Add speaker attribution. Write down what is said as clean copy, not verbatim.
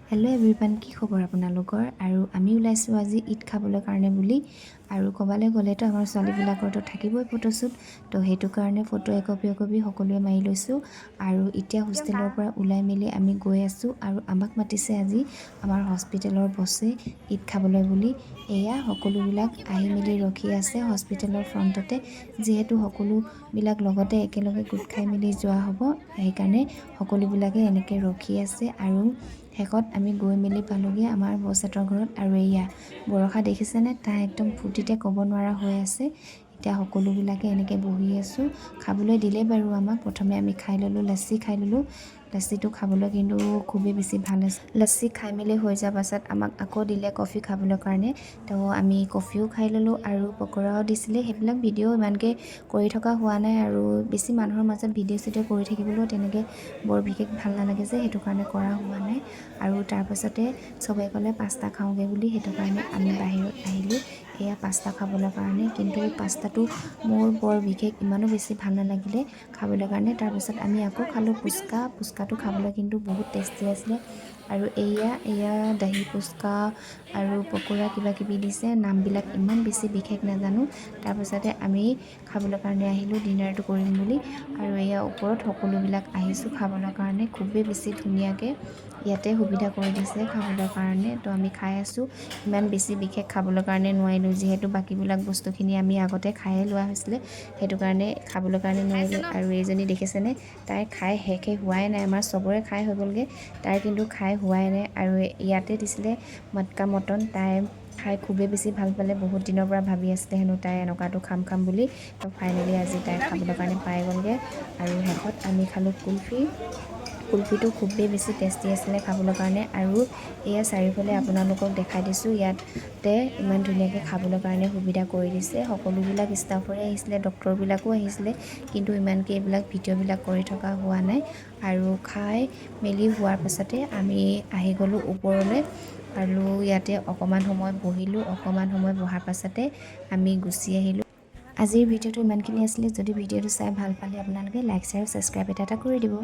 Speaker 1: Hello' everyone, কি খবৰ আপোনালোকৰ? আৰু আমি ওলাইছোঁ আজি ঈদ খাবলৈ কাৰণে বুলি। আৰু ক'বালৈ গ'লেতো আমাৰ ছোৱালীবিলাকৰতো থাকিবই ফটোশ্বুট, তো সেইটো কাৰণে ফটো একপি সকলোৱে মাৰি লৈছোঁ। আৰু এতিয়া হোষ্টেলৰ পৰা ওলাই মেলি আমি গৈ আছোঁ আৰু আমাক মাতিছে আজি আমাৰ হস্পিটেলৰ বছে ঈদ খাবলৈ বুলি। এয়া সকলোবিলাক আহি মেলি ৰখি আছে হস্পিটেলৰ ফ্ৰণ্টতে, যিহেতু সকলোবিলাক লগতে একেলগে গোট খাই মেলি যোৱা হ'ব, সেইকাৰণে সকলোবিলাকে এনেকৈ ৰখি আছে। আৰু শেষত আমি গৈ মেলি পালোঁগৈ আমাৰ বছহঁতৰ ঘৰত। আৰু এয়া বৰষা দেখিছেনে, তাই একদম ফূৰ্তিতে ক'ব নোৱাৰা হৈ আছে। এতিয়া সকলোবিলাকে এনেকৈ বহি আছোঁ, খাবলৈ দিলে বাৰু আমাক। প্ৰথমে আমি খাই ল'লোঁ, লাচ্চি খাই ল'লোঁ। লাচ্চিটো খাবলৈ কিন্তু খুবেই বেছি ভাল আছে। লাচ্চি খাই মেলি হৈ যোৱাৰ পাছত আমাক আকৌ দিলে কফি খাবলৈ কাৰণে, তো আমি কফিও খাই ল'লোঁ আৰু পকৰাও দিছিলে। সেইবিলাক ভিডিঅ' ইমানকৈ কৰি থকা হোৱা নাই, আৰু বেছি মানুহৰ মাজত ভিডিঅ' চিডিঅ' কৰি থাকিবলৈও তেনেকৈ বৰ বিশেষ ভাল নালাগে যে, সেইটো কাৰণে কৰা হোৱা নাই। আৰু তাৰপাছতে চবেই ক'লে পাস্তা খাওঁগৈ বুলি, সেইটো কাৰণে আমি বাহিৰত আহিলোঁ এয়া পাস্তা খাবলৈ কাৰণে। কিন্তু পাস্তাটো মোৰ বৰ বিশেষ ইমানো বেছি ভাল নালাগিলে খাবলৈ কাৰণে। তাৰপাছত আমি আকৌ খালোঁ ফুচকাটো খাবলৈ কিন্তু বহুত টেষ্টি আছিলে। আৰু এয়া দহি ফুচকা আৰু পকোৰা কিবাকিবি দিছে, নামবিলাক ইমান বেছি বিশেষ নাজানো। তাৰপাছতে আমি খাবলৈ কাৰণে আহিলোঁ ডিনাৰটো কৰিম বুলি। আৰু এয়া ওপৰত সকলোবিলাক আহিছোঁ খাবলৈ কাৰণে, খুবেই বেছি ধুনীয়াকৈ ইয়াতে সুবিধা কৰি দিছে খাবলৈ কাৰণে। তো আমি খাই আছোঁ, ইমান বেছি বিশেষ খাবলৈ কাৰণে নোৱাৰিলোঁ, যিহেতু বাকীবিলাক বস্তুখিনি আমি আগতে খায়ে লোৱা হৈছিলে, সেইটো কাৰণে খাবলৈ কাৰণে নোৱাৰিলোঁ। আৰু এইজনী দেখিছেনে, তাই খাই শেষে হোৱাই নাই, আমাৰ চবৰে খাই হৈ গ'লগৈ, তাই কিন্তু খাই হোৱাই নাই। আৰু ইয়াতে দিছিলে মটকা মটন, তাই খাই খুবেই বেছি ভাল পালে। বহুত দিনৰ পৰা ভাবি আছিলে হেনো তাই এনেকুৱাটো খাম বুলি। তো ফাইনেলি আজি তাই খাবলৈ কাৰণে পাই গ'লগৈ। আৰু শেষত আমি খালোঁ কুলফিটো খুবেই বেছি টেষ্টি আছিলে খাবলৈ কাৰণে। আৰু এয়া চাৰিওফালে আপোনালোকক দেখাই দিছোঁ, ইয়াতে ইমান ধুনীয়াকৈ খাবলৈ কাৰণে সুবিধা কৰি দিছে। সকলোবিলাক ষ্টাফৰে আহিছিলে, ডক্টৰবিলাকো আহিছিলে, কিন্তু ইমানকৈ এইবিলাক ভিডিঅ'বিলাক কৰি থকা হোৱা নাই। আৰু খাই মেলি হোৱাৰ পাছতে আমি আহি গ'লোঁ ওপৰলৈ, আৰু ইয়াতে অকণমান সময় বহিলোঁ। অকণমান সময় বহাৰ পাছতে আমি গুচি আহিলোঁ। আজিৰ ভিডিঅ'টো ইমানখিনি আছিলে। যদি ভিডিঅ'টো চাই ভাল পালে আপোনালোকে লাইক, শ্বেয়াৰ, ছাবস্ক্ৰাইব এটা কৰি দিব।